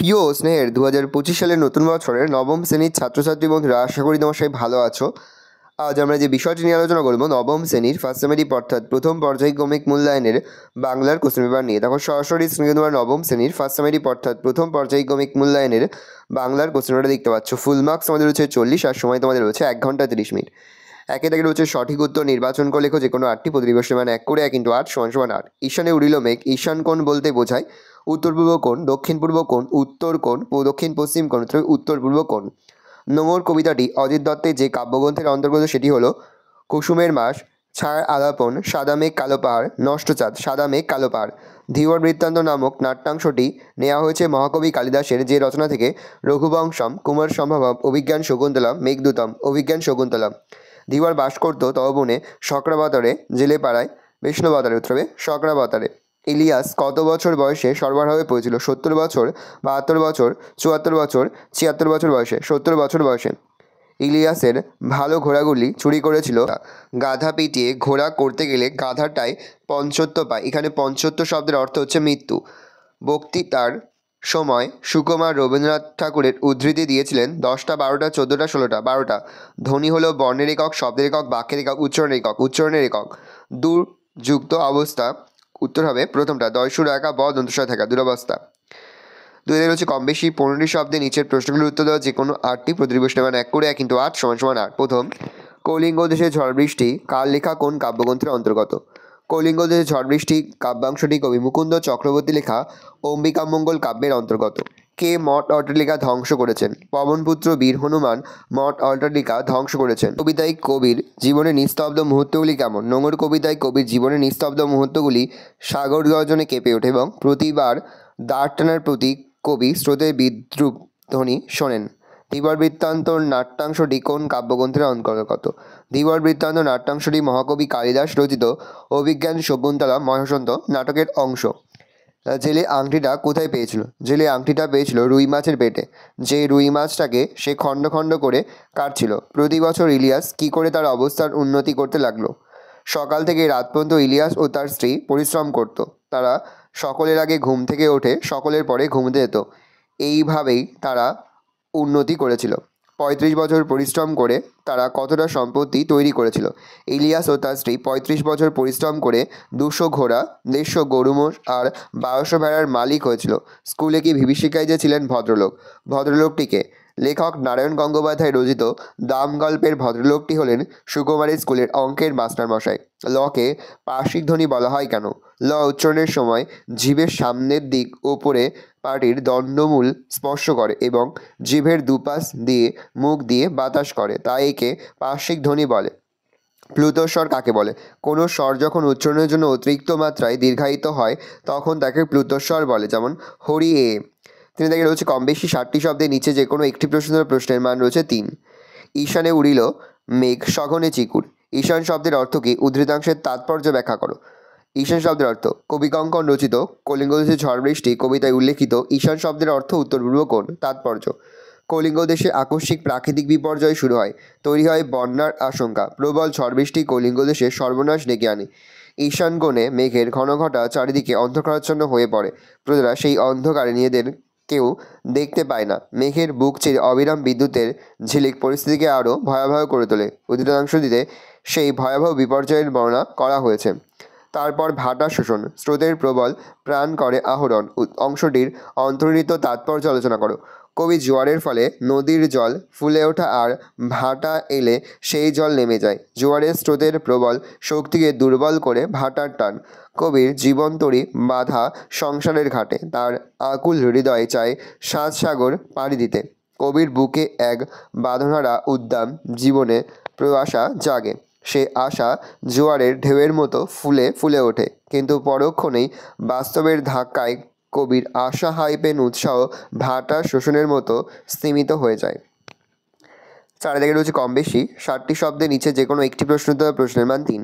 প্রিয় স্নেহের 2025 সালের নতুন বছরের নবম শ্রেণীর ছাত্রছাত্রী বন্ধুরা, আশা করি তোমার সবাই ভালো আছো। আজ আমরা যে বিষয়টি নিয়ে আলোচনা করবো নবম শ্রেণীর ফার্স্ট সেমিস্টার অর্থাৎ প্রথম পর্যায়ক্রমিক মূল্যায়নের বাংলার কোশ্চেন পেপার নিয়ে। তখন সরাসরি স্ক্রিনে তোমরা নবম শ্রেণীর ফার্স্ট সেমিস্টার অর্থাৎ প্রথম পর্যায়ক্রমিক মূল্যায়নের বাংলার কোশ্চেন পেপারটা দেখতে পাচ্ছ। ফুল মার্কস আমাদের রয়েছে 40 আর সময় তোমাদের রয়েছে 1 ঘন্টা 30 মিনিট। একে থেকে রয়েছে সঠিক উত্তর নির্বাচন করে লেখো যে কোনো 8টি, প্রতিদিবসের মান 1 করে 1 × 8 = 8। ঈশানে উড়িল মেঘ। ঈশান কোণ বলতে বোঝায় উত্তর পূর্ব কোণ, দক্ষিণ পূর্ব কোণ, উত্তর কোণ, দক্ষিণ পশ্চিম কোণ, উত্তর পূর্ব কোণ। নোঙর কবিতাটি অজিত দত্তের যে কাব্যগ্রন্থের অন্তর্গত সেটি হলো কুসুমের মাস, ছায়ার আলাপন, সাদা মেঘ কালো পাহাড়, নষ্ট চাঁদ, সাদা মেঘ কালো পাহাড়। ধীবর বৃত্তান্ত নামক নাট্যাংশটি নেওয়া হয়েছে মহাকবি কালিদাসের যে রচনা থেকে রঘুবংশম, কুমার সম্ভবম, অভিজ্ঞান শকুন্তলম, মেঘদূতম, অভিজ্ঞান শকুন্তলম। ধীবর বাস করত তববনে শক্রাবতারে, জেলে পাড়ায়, বিষ্ণুবতারে, উত্তরে শক্রাবতারে। ইলিয়াস কত বছর বয়সে সর্বহারা পড়েছিল? 70 বছর, 72 বছর, 74 বছর, 76 বছর বয়সে। 70 বছর বয়সে। ইলিয়াসের ভালো ঘোড়াগুলি চুরি করেছিল। গাধা পিটিয়ে ঘোড়া করতে গেলে গাধাটাই পঞ্চত্ব পায়। এখানে পঞ্চত্ব শব্দের অর্থ হচ্ছে মৃত্যু। বক্তৃতার সময় সুকুমার রবীন্দ্রনাথ ঠাকুরের উদ্ধৃতি দিয়েছিলেন 10টা, 12টা, 14টা, 16টা। 12টা। ধ্বনি হলো বর্ণের একক, শব্দের একক, বাক্যের একক, উচ্চারণের একক। উচ্চারণের একক। দূরযুক্ত অবস্থা উত্তর হবে প্রথমটা, দয়সুর একা ব দন্তস্বয় থাকা, দুরবস্থা। দুই থেকে হচ্ছে কম বেশি 15টি শব্দে নিচের প্রশ্নগুলির উত্তর দেওয়া যে কোনো 8টি, প্রতিদিবসের মান 1 করে 1 × 8 = 8। প্রথম, কলিঙ্গ দেশে ঝড় বৃষ্টি কার লেখা কোন কাব্যগ্রন্থের অন্তর্গত? কলিঙ্গ দেশে ঝড় বৃষ্টি কাব্যাংশটি কবি মুকুন্দ চক্রবর্তী লেখা অম্বিকামঙ্গল কাব্যের অন্তর্গত। কে মঠ অট্টালিকা ধ্বংস করেছেন? পবনপুত্র বীর হনুমান মঠ অট্টালিকা ধ্বংস করেছেন। কবিতায় কবির জীবনের নিস্তব্ধ মুহূর্তগুলি কেমন? নোঙর কবিতায় কবির জীবনের নিস্তব্ধ মুহূর্তগুলি সাগর গর্জনে কেঁপে ওঠে এবং প্রতিবার দাঁড় টানার প্রতি কবি স্রোতের বিদ্রুপ ধ্বনি শোনেন। ধীবর বৃত্তান্ত নাট্যাংশটি কোন কাব্যগ্রন্থের অন্তর্গত? ধীবর বৃত্তান্ত নাট্যাংশটি মহাকবি কালিদাস রচিত অভিজ্ঞান শকুন্তলা মহাসন্ত নাটকের অংশ। জেলে আংটিটা কোথায় পেয়েছিল? জেলে আংটিটা পেয়েছিল রুই মাছের পেটে। যে রুই মাছটাকে সে খণ্ড খণ্ড করে কাটছিল। প্রতি বছর ইলিয়াস কী করে তার অবস্থার উন্নতি করতে লাগলো? সকাল থেকে রাত পর্যন্ত ইলিয়াস ও তার স্ত্রী পরিশ্রম করত। তারা সকলের আগে ঘুম থেকে ওঠে, সকলের পরে ঘুমতে যেত। এইভাবেই তারা উন্নতি করেছিল। 35 বছর পরিশ্রম করে তারা কতটা সম্পত্তি তৈরি করেছিল? ইলিয়াস ও তার স্ত্রী 35 বছর পরিশ্রম করে 200 ঘোড়া, 150 গরু মোষ আর 1200 ভেড়ার মালিক হয়েছিল। স্কুলে কি বিভীষিকায় যে ছিলেন ভদ্রলোক? ভদ্রলোকটিকে লেখক নারায়ণ গঙ্গোপাধ্যায় রচিত দাম গল্পের ভদ্রলোকটি হলেন সুকুমারের স্কুলের অঙ্কের মাস্টারমশাই। লকে পার্শ্বিক ধ্বনি বলা হয় কেন? ল উচ্চারণের সময় জিভের সামনের দিক ওপরে পাটির দণ্ডমূল স্পর্শ করে এবং জিভের দুপাশ দিয়ে মুখ দিয়ে বাতাস করে, তাই একে পার্শ্বিক ধ্বনি বলে। প্লুতস্বর কাকে বলে? কোনো স্বর যখন উচ্চারণের জন্য অতিরিক্ত মাত্রায় দীর্ঘায়িত হয় তখন তাকে প্লুতস্বর বলে, যেমন হরি এ। তিনি থেকে রয়েছে কম বেশি 60টি শব্দের নিচে যে কোনো একটি প্রশ্নের মান রয়েছে 3। ঈশানে উড়িল মেঘ সঘনে চিকুর। ঈশান শব্দের অর্থ কি? উদ্ধৃতাংশের তাৎপর্য ব্যাখ্যা করো। ঈশান শব্দের অর্থ কবি কঙ্কন রচিত কলিঙ্গ দেশে ঝড় বৃষ্টি কবিতায় উল্লেখিত ঈশান শব্দের অর্থ উত্তর পূর্ব কোণ। তাৎপর্য, কলিঙ্গ দেশে আকস্মিক প্রাকৃতিক বিপর্যয় শুরু হয়, তৈরি হয় বন্যার আশঙ্কা। প্রবল ঝড় বৃষ্টি কলিঙ্গ দেশে সর্বনাশ ডেকে আনে। ঈশান কোণে মেঘের ঘনঘটা চারিদিকে অন্ধকারাচ্ছন্ন হয়ে পড়ে। প্রজারা সেই অন্ধকারে নিজেদের কেউ দেখতে পায় না। মেঘের বুক চিরে অবিরাম বিদ্যুতের ঝিলিক পরিস্থিতিকে আরও ভয়াবহ করে তোলে। উদ্ধৃতাংশটিতে সেই ভয়াবহ বিপর্যয়ের বর্ণনা করা হয়েছে। তারপর ভাটা শোষণ, স্রোতের প্রবল প্রাণ করে আহরণ অংশটির অন্তর্নিহিত তাৎপর্য আলোচনা করো। কবি জোয়ারের ফলে নদীর জল ফুলে ওঠা আর ভাটা এলে সেই জল নেমে যায়। জোয়ারের স্রোতের প্রবল শক্তিকে দুর্বল করে ভাটার টান। কবির জীবনতরী বাধা সংসারের ঘাটে, তার আকুল হৃদয় চায় সাত-সাগর পাড়ি দিতে। কবির বুকে এক বাঁধনহারা উদ্দাম জীবনে প্রয়াসা জাগে। সে আশা জোয়ারের ঢেউয়ের মতো ফুলে ফুলে ওঠে, কিন্তু পরক্ষণেই বাস্তবের ধাক্কায় কবির আশা হাইপেন উৎসাহ ভাটা শোষণের মতো স্তিমিত হয়ে যায়। চারিদিকে রয়েছে কম বেশি 60টি শব্দের নিচে যে কোনো একটি প্রশ্নের মান 3।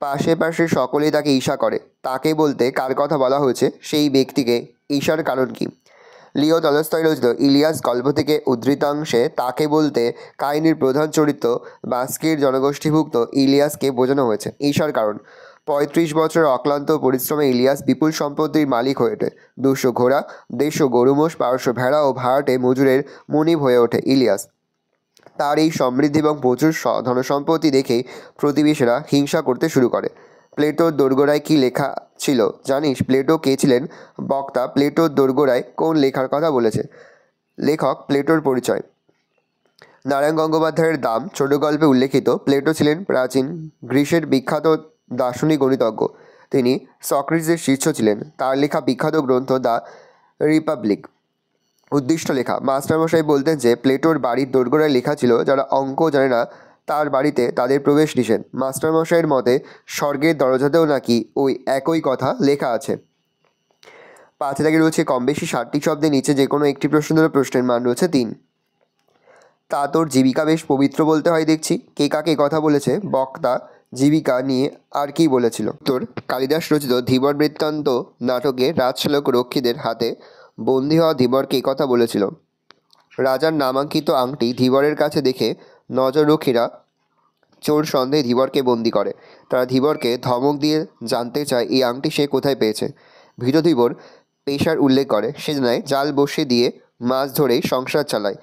পাশে পাশে সকলেই তাকে ঈর্ষা করে, তাকে বলতে কার কথা বলা হয়েছে? সেই ব্যক্তিকে। ঈর্ষার কারণ কি? লিও তলস্তয় রচিত ইলিয়াস গল্প থেকে উদ্ধৃতাংশে তাকে বলতে কাহিনীর প্রধান চরিত্র বাস্কির জনগোষ্ঠীভুক্ত ইলিয়াসকে বোঝানো হয়েছে। ঈর্ষার কারণ, 35 বছর অক্লান্ত পরিশ্রমে ইলিয়াস বিপুল সম্পত্তির মালিক হয়ে ওঠে। 200 ঘোড়া, 150 গরু মোষ, 1200 ভেড়া ও ভাড়াটে মজুরের মনিব হয়ে ওঠে ইলিয়াস। তার এই সমৃদ্ধি এবং প্রচুর ধনসম্পত্তি দেখেই প্রতিবেশীরা হিংসা করতে শুরু করে। প্লেটোর দোরগোড়ায় কী লেখা ছিল জানিস? প্লেটো কে ছিলেন? বক্তা প্লেটোর দোরগোড়ায় কোন লেখার কথা বলেছে? লেখক প্লেটোর পরিচয়। নারায়ণ গঙ্গোপাধ্যায়ের দাম ছোট গল্পে উল্লেখিত প্লেটো ছিলেন প্রাচীন গ্রিসের বিখ্যাত দার্শনিক গণিতজ্ঞ। তিনি সক্রেটিসের শিষ্য ছিলেন। তার লেখা বিখ্যাত গ্রন্থ দ্য রিপাবলিক। উদ্দিষ্ট লেখা। মাস্টারমশাই বলতেন যে প্লেটোর বাড়ির দোরগোড়ায় লেখা ছিল, যারা অঙ্ক জানে না তার বাড়িতে তাদের প্রবেশ নিষেধ। মাস্টারমশাইয়ের মতে স্বর্গের দরজাতেও নাকি ওই একই কথা লেখা আছে। পাঁচে দাগে রয়েছে কম বেশি 60টি শব্দের নিচে যে কোনো একটি প্রশ্নের প্রশ্নের মান রয়েছে 3। তা তোর জীবিকা বেশ পবিত্র বলতে হয় দেখছি। কে কাকে কথা বলেছে? বক্তা জীবিকা নিয়ে আর কি বলেছিল? তোর কালিদাস রচিত ধীবর বৃত্তান্ত নাটকে রাজশালক রক্ষীদের হাতে বন্দী হওয়া ধীবরকে কথা বলেছিল। রাজার নামাঙ্কিত আংটি ধীবরের কাছে দেখে নজররক্ষীরা চোর সন্দেহে ধীবরকে বন্দি করে। তারা ধীবরকে ধমক দিয়ে জানতে চায় এই আংটি সে কোথায় পেয়েছে। ভীত ধীবর পেশার উল্লেখ করে। সে জানায় জাল বসিয়ে দিয়ে মাছ ধরেই সংসার চালায়।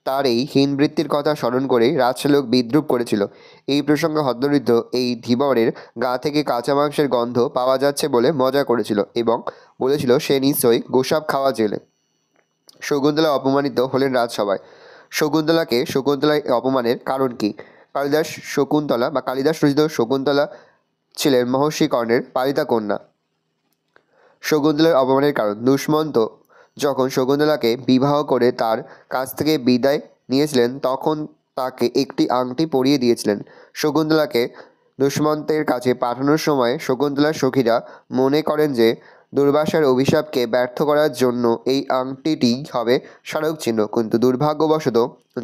তার এই হীনবৃত্তির কথা স্মরণ করেই রাজশালক বিদ্রূপ করেছিল। এই প্রসঙ্গে হতদরিদ্র এই ধীবরের গা থেকে কাঁচা মাংসের গন্ধ পাওয়া যাচ্ছে বলে মজা করেছিল এবং বলেছিল সে নিশ্চয়ই গোসাপ খাওয়া জেলে। শকুন্তলা অপমানিত হলেন রাজসভায়। শকুন্তলায় অপমানের কারণ কি? কালিদাস রচিত শকুন্তলা ছিলেন মহর্ষি কর্ণের পালিতা কন্যা। শকুন্তলার অপমানের কারণ। দুষ্মন্ত যখন শকুন্তলাকে বিবাহ করে তার কাছ থেকে বিদায় নিয়েছিলেন তখন তাকে একটি আংটি পরিয়ে দিয়েছিলেন। শকুন্তলাকে দুষ্মন্তের কাছে পাঠানোর সময় শকুন্তলার সখীরা মনে করেন যে দুর্বাসার অভিশাপকে ব্যর্থ করার জন্য এই আংটিটি হবে স্মারক চিহ্ন, কিন্তু দুর্ভাগ্যবশত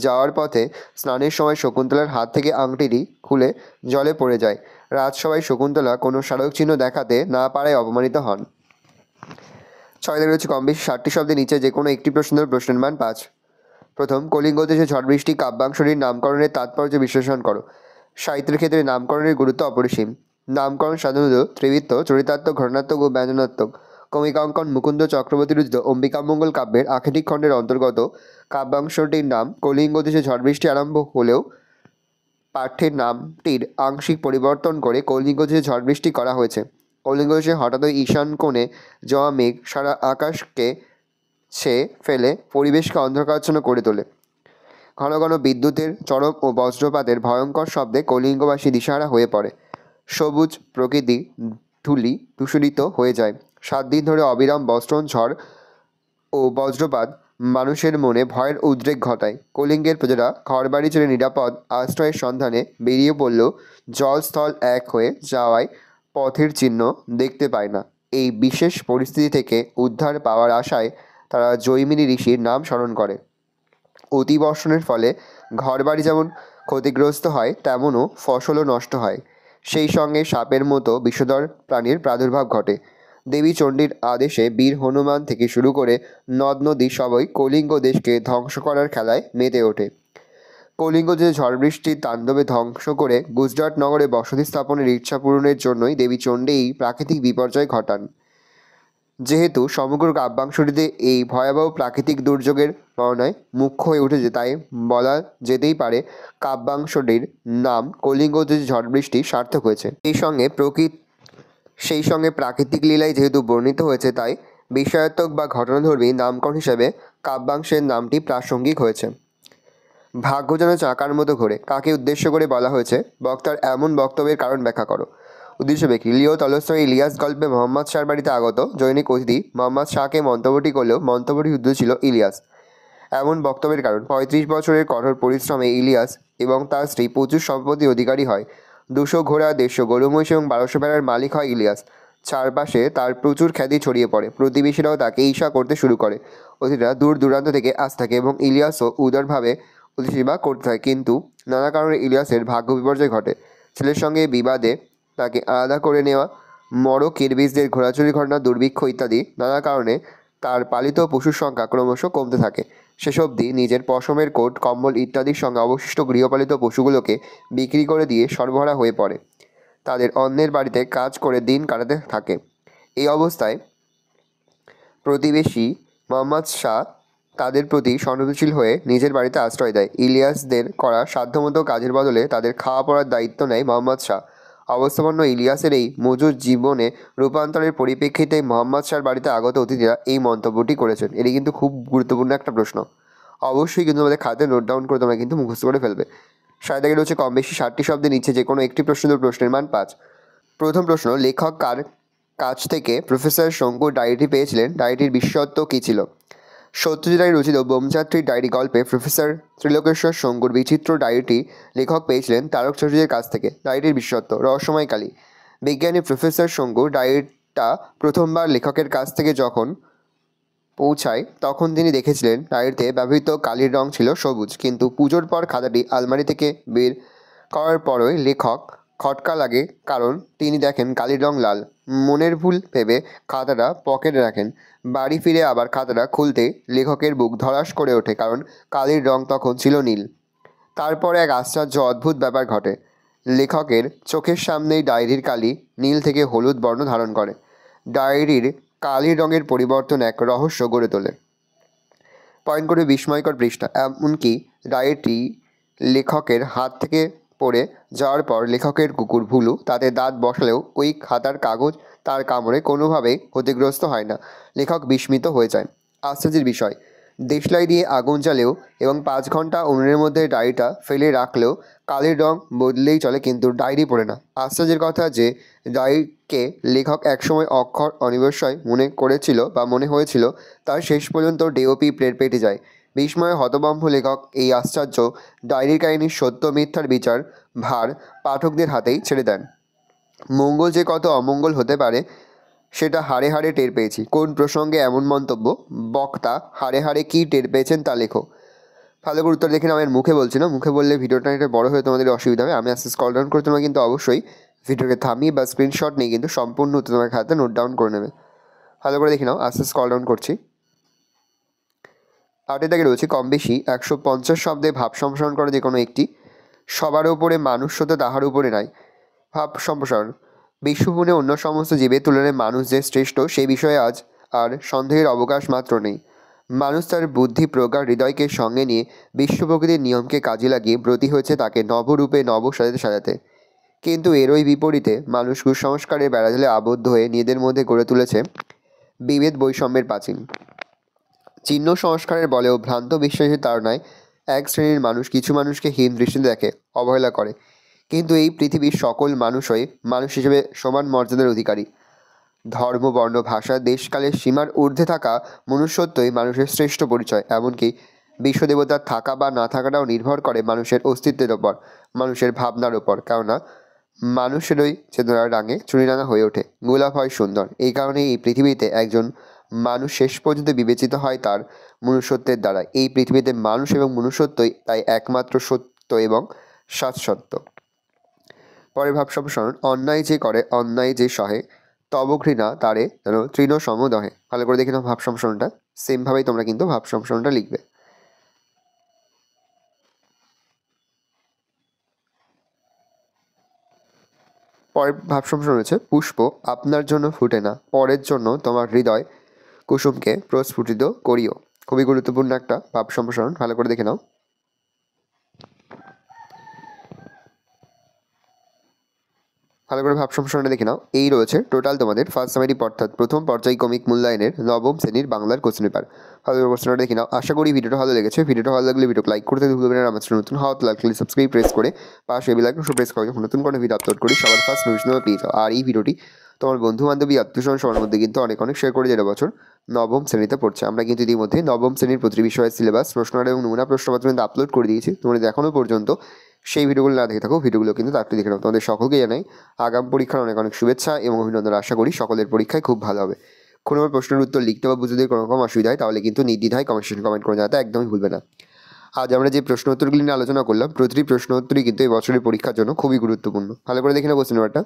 যাওয়ার পথে স্নানের সময় শকুন্তলার হাত থেকে আংটিটি খুলে জলে পড়ে যায়। রাজসভায় শকুন্তলা কোনো স্মারক চিহ্ন দেখাতে না পারায় অপমানিত হন। 6 দাগে রয়েছে কম বেশি 60টি শব্দের নিচে যে কোনো একটি প্রশ্নের মান 5। প্রথম, কলিঙ্গ দেশে ঝড় বৃষ্টি কাব্যাংশটির নামকরণের তাৎপর্য বিশ্লেষণ করো। সাহিত্যের ক্ষেত্রে নামকরণের গুরুত্ব অপরিসীম। নামকরণ সাধারণত ত্রিবৃত্ত, চরিতাত্মক, ঘটনাত্মক ও ব্যঞ্জনাত্মক। কমিকাঙ্কন মুকুন্দ চক্রবর্তী রচিত অম্বিকামঙ্গল কাব্যের আখেটিক খণ্ডের অন্তর্গত কাব্যাংশটির নাম কলিঙ্গ দেশে ঝড় বৃষ্টি আরম্ভ হলেও পাঠ্যের নামটির আংশিক পরিবর্তন করে কলিঙ্গ দেশে ঝড় বৃষ্টি করা হয়েছে। কলিঙ্গ দেশে হঠাৎই ঈশান কোণে জমা মেঘ সারা আকাশকে ছেয়ে ফেলে পরিবেশকে অন্ধকারাচ্ছন্ন করে তোলে। ঘন ঘন বিদ্যুতের চরম ও বজ্রপাতের ভয়ঙ্কর শব্দে কলিঙ্গবাসী দিশাহারা হয়ে পড়ে। সবুজ প্রকৃতি ধূসরিত হয়ে যায়। 7 দিন ধরে অবিরাম বর্ষণ, ঝড় ও বজ্রপাত মানুষের মনে ভয়ের উদ্রেক ঘটায়। কলিঙ্গের প্রজারা ঘরবাড়ি ছেড়ে নিরাপদ আশ্রয়ের সন্ধানে বেরিয়ে পড়লেও জলস্থল এক হয়ে যাওয়ায় পথের চিহ্ন দেখতে পায় না। এই বিশেষ পরিস্থিতি থেকে উদ্ধার পাওয়ার আশায় তারা জৈমিনী ঋষির নাম স্মরণ করে। অতিবর্ষণের ফলে ঘরবাড়ি যেমন ক্ষতিগ্রস্ত হয় তেমনও ফসলও নষ্ট হয়। সেই সঙ্গে সাপের মতো বিষধর প্রাণীর প্রাদুর্ভাব ঘটে। দেবী চণ্ডীর আদেশে বীর হনুমান থেকে শুরু করে নদ নদী সবই কলিঙ্গ দেশকে ধ্বংস করার খেলায় মেতে ওঠে। কলিঙ্গ যে ঝড় বৃষ্টির তাণ্ডবে ধ্বংস করে গুজরাট নগরে বসতি স্থাপনের ইচ্ছা পূরণের জন্যই দেবী চণ্ডী এই প্রাকৃতিক বিপর্যয় ঘটান। যেহেতু সমগ্র কাব্যাংশটিতে এই ভয়াবহ প্রাকৃতিক দুর্যোগের বর্ণনায় মুখ্য হয়ে উঠেছে, তাই বলা যেতেই পারে কাব্যাংশটির নাম কলিঙ্গ যে ঝড় বৃষ্টি সার্থক হয়েছে। সেই সঙ্গে প্রাকৃতিক লীলায় যেহেতু বর্ণিত হয়েছে, তাই বিষয়াত্মক বা ঘটনাধর্মী নামকরণ হিসেবে কাব্যাংশের নামটি প্রাসঙ্গিক হয়েছে। ভাগ্য যেন চাকার মতো ঘোরে কাকে উদ্দেশ্য করে বলা হয়েছে? বক্তার এমন বক্তব্যের কারণ ব্যাখ্যা করো। উদ্দেশ্য ব্যক্তি। লিও তলস্তয় ইলিয়াস গল্পে মোহাম্মদ শাহর বাড়িতে আগত জৈনিক অতিথি মোহাম্মদ শাহকে মন্তব্যটি করলেও মন্তব্যটি শুদ্ধ ছিল ইলিয়াস। এমন বক্তব্যের কারণ 35 বছরের কঠোর পরিশ্রমে ইলিয়াস এবং তার স্ত্রী প্রচুর সম্পত্তির অধিকারী হয়। 200 ঘোড়া, 150 গরু মহিষ এবং 1200 ভেড়ার মালিক হয় ইলিয়াস। চারপাশে তার প্রচুর খ্যাতি ছড়িয়ে পড়ে। প্রতিবেশীরাও তাকে ঈর্ষা করতে শুরু করে। অতিথিরা দূর দূরান্ত থেকে আসতে থাকে এবং ইলিয়াসও উদারভাবে অতিথিসেবা করতে থাকে। কিন্তু নানা কারণে ইলিয়াসের ভাগ্য বিপর্যয় ঘটে। ছেলের সঙ্গে বিবাদে তাকে আলাদা করে নেওয়া, কিরগিজদের ঘোরাচুরির ঘটনা, দুর্ভিক্ষ ইত্যাদি নানা কারণে তার পালিত পশুর সংখ্যা ক্রমশ কমতে থাকে। শেষ অবধি নিজের পশমের কোট, কম্বল ইত্যাদির সঙ্গে অবশিষ্ট গৃহপালিত পশুগুলোকে বিক্রি করে দিয়ে সর্বহারা হয়ে পড়ে। তাদের অন্যের বাড়িতে কাজ করে দিন কাটাতে থাকে। এই অবস্থায় প্রতিবেশী মোহাম্মদ শাহ তাদের প্রতি সহানুভূতিশীল হয়ে নিজের বাড়িতে আশ্রয় দেয়। ইলিয়াসদের করা সাধ্যমতো কাজের বদলে তাদের খাওয়া পড়ার দায়িত্ব নেয় মোহাম্মদ শাহ। অবস্থাপন্ন ইলিয়াসের এই মজুর জীবনে রূপান্তরের পরিপ্রেক্ষিতে মোহাম্মদ শাহর বাড়িতে আগত অতিথিরা এই মন্তব্যটি করেছেন। এটি কিন্তু খুব গুরুত্বপূর্ণ একটা প্রশ্ন, অবশ্যই কিন্তু আমাদের খাতে নোট ডাউন করে তোমরা কিন্তু মুখস্থ করে ফেলবে। সাহিত্যে রয়েছে কম বেশি 60টি শব্দের নিচে যে কোনো একটি প্রশ্নের মান 5। প্রথম প্রশ্ন, লেখক কার কাছ থেকে প্রফেসর শঙ্কুর ডায়েরিটি পেয়েছিলেন? ডায়েরিটির বিশেষত্ব কী ছিল? সত্যজিৎ রায় রচিত বোমচাত্রীর ডায়েরি গল্পে প্রফেসর ত্রিলোকেশ্বর শঙ্কুর বিচিত্র ডায়েরিটি লেখক পেয়েছিলেন তারক চৌধুরীর কাছ থেকে। ডায়েরিটির বিশেষত্ব, রহস্যময় কালী। বিজ্ঞানী প্রফেসর শঙ্কুর ডায়েরিটা প্রথমবার লেখকের কাছ থেকে যখন পৌঁছায় তখন তিনি দেখেছিলেন ডায়েরিতে ব্যবহৃত কালির রং ছিল সবুজ, কিন্তু পুজোর পর খাতাটি আলমারি থেকে বের করার পরই লেখক খটকা লাগে, কারণ তিনি দেখেন কালির রং লাল। মনের ভুল ভেবে খাতাটা পকেটে রাখেন। বাড়ি ফিরে আবার খাতাটা খুলতে লেখকের বুক ধড়াস করে ওঠে, কারণ কালির রং তখন ছিল নীল। তারপর এক আশ্চর্য অদ্ভুত ব্যাপার ঘটে। লেখকের চোখের সামনেই ডায়েরির কালি নীল থেকে হলুদ বর্ণ ধারণ করে। ডায়েরির কালির রঙের পরিবর্তন এক রহস্য গড়ে তোলে। পয়েন্ট করে বিস্ময়কর পৃষ্ঠা। এমনকি ডায়েরিটি লেখকের হাত থেকে পড়ে যাওয়ার পর লেখকের কুকুর ভুলু তাতে দাঁত বসালেও ওই খাতার কাগজ তার কামড়ে কোনোভাবেই ক্ষতিগ্রস্ত হয় না। লেখক বিস্মিত হয়ে যায়। আশ্চর্যের বিষয়, দেশলাই দিয়ে আগুন জ্বালেও এবং 5 ঘন্টা উনুনের মধ্যে ডায়েরিটা ফেলে রাখলেও কালির রং বদলেই চলে, কিন্তু ডায়েরি পড়ে না। আশ্চর্যের কথা যে ডায়েরিকে লেখক একসময় অক্ষর অনিবশ্যয় মনে হয়েছিল, তার শেষ পর্যন্ত ডেওপি পেটে যায়। বিস্ময়ে হতভম্ব লেখক এই আশ্চর্য ডায়েরির কাহিনীর সত্য মিথ্যার বিচার ভার পাঠকদের হাতেই ছেড়ে দেন। মঙ্গল যে কত অমঙ্গল হতে পারে সেটা হাড়ে হাড়ে টের পেয়েছি। কোন প্রসঙ্গে এমন মন্তব্য, বক্তা হাড়ে হাড়ে কী টের পেয়েছেন তা লেখো। ভালো করে উত্তর দেখে আমার মুখে বলছি না, মুখে বললে ভিডিওটা এটা বড় হয়ে তোমাদের অসুবিধা হবে। আমি আস্তে স্ক্রল ডাউন করে তোমরা কিন্তু অবশ্যই ভিডিওকে থামিয়ে বা স্ক্রিনশট নিয়ে কিন্তু সম্পূর্ণ উত্তর তোমার খাতে নোট ডাউন করে নেবে। ভালো করে দেখে নাও, আস্তে স্ক্রল ডাউন করছি। 8 দাগে রয়েছে কম বেশি 150 শব্দে ভাব সম্প্রসারণ করা যে কোনো একটি। সবার উপরে মানুষ হতে তাহার উপরে নাই। ভাব সম্প্রসারণ। বিশ্বভুবনে অন্য সমস্ত জীবের তুলনায় মানুষ যে শ্রেষ্ঠ সে বিষয়ে আজ আর সন্দেহের অবকাশ মাত্র নেই। মানুষ তার বুদ্ধি প্রজ্ঞা হৃদয়কে সঙ্গে নিয়ে বিশ্ব প্রকৃতির নিয়মকে কাজে লাগিয়ে ব্রতী হয়েছে তাকে নবরূপে নব সাজাতে। কিন্তু এরই বিপরীতে মানুষ কুসংস্কারের বেড়াজালে আবদ্ধ হয়ে নিজেদের মধ্যে গড়ে তুলেছে বিভেদ বৈষম্যের প্রাচীন। চিহ্ন সংস্কারের বলেও ভ্রান্ত বিশ্বাসের তাড়নায় এক শ্রেণীর মানুষ কিছু মানুষকে হীন দৃষ্টিতে দেখে, অবহেলা করে। কিন্তু এই পৃথিবীর সকল মানুষই মানুষ হিসেবে সমান মর্যাদার অধিকারী। ধর্ম, বর্ণ, ভাষা, দেশকালের সীমার ঊর্ধ্বে থাকা মনুষ্যত্বই মানুষের শ্রেষ্ঠ পরিচয়। এমনকি বিশ্বদেবতার থাকা বা না থাকাটাও নির্ভর করে মানুষের অস্তিত্বের ওপর, মানুষের ভাবনার ওপর। কেননা মানুষেরই চেতনার রাঙে চুরিরাঙা হয়ে ওঠে, গোলাপ হয় সুন্দর। এই কারণে এই পৃথিবীতে একজন মানুষ শেষ পর্যন্ত বিবেচিত হয় তার মনুষ্যত্বের দ্বারা। এই পৃথিবীতে মানুষ এবং মনুষ্যত্বই তাই একমাত্র সত্য এবং শাশ্বত। পরের ভাব সম্প্রসারণ। অন্যায় যে করে অন্যায় যে সহে, তব ঘৃণা তারে যেন তৃণ সম দহে। ভালো করে দেখে নাও ভাব সম্প্রসারণটা। সেমভাবেই তোমরা কিন্তু ভাব সম্প্রসারণটা লিখবে। পরের ভাব সম্প্রসারণ রয়েছে পুষ্প আপনার জন্য ফুটে না, পরের জন্য তোমার হৃদয় কুসুমকে প্রস্ফুটিত করিও। খুবই গুরুত্বপূর্ণ একটা ভাব সম্প্রসারণ, ভালো করে দেখে নাও। ভালো করে ভাব সম্প্রসারণটা দেখে নাও। এই রয়েছে টোটাল তোমাদের ফার্স্ট সামারি অর্থাৎ প্রথম পর্যায়ক্রমিক মূল্যায়নের নবম শ্রেণীর বাংলার কোশ্চেন পেপার। ভালো করে প্রশ্নটা দেখে নাও। আশা করি ভিডিওটা ভালো লেগেছে। ভিডিওটা ভালো লাগলে ভিডিওকে লাইক করতে ভুলবেন না। আমার নতুন হওয়া লাগলে সাবস্ক্রাইব প্রেস করে পাশে বেল আইকন প্রেস করে যখন নতুন কোনো ভিডিও আপলোড করি সবার ফার্স্ট নোটিফিকেশন পেয়ে যাও। আর এই ভিডিওটি তোমার বন্ধু বান্ধবী আত্মীয়স্বজন সবার মধ্যে কিন্তু অনেক শেয়ার করে, যেটা বছর নবম শ্রেণীতে পড়ছে। আমরা কিন্তু ইতিমধ্যে নবম শ্রেণীর প্রতি বিষয়ের সিলেবাস, প্রশ্নটা এবং নমুনা প্রশ্নপত্র কিন্তু আপলোড করে দিয়েছি। তোমরা এখনও পর্যন্ত সেই ভিডিওগুলো না দেখে থাকো, ভিডিওগুলো কিন্তু তাড়াতাড়ি দেখে নাও। তোমাদের সকলকে জানাই আগাম পরীক্ষার অনেক শুভেচ্ছা এবং অভিনন্দন। আশা করি সকলের পরীক্ষায় খুব ভালো হবে। কোনো প্রশ্নের উত্তর লিখতে বা বুঝতে কোনো রকম অসুবিধা হয় তাহলে কিন্তু নির্দ্বিধায় কমেন্ট করে জানাতে একদমই ভুলবে না। আজ আমরা যে প্রশ্ন উত্তরগুলি নিয়ে আলোচনা করলাম, প্রতিটি প্রশ্ন উত্তরই কিন্তু এই বছরের পরীক্ষার জন্য খুবই গুরুত্বপূর্ণ। ভালো করে দেখে নাও কোশ্চেন পেপারটা।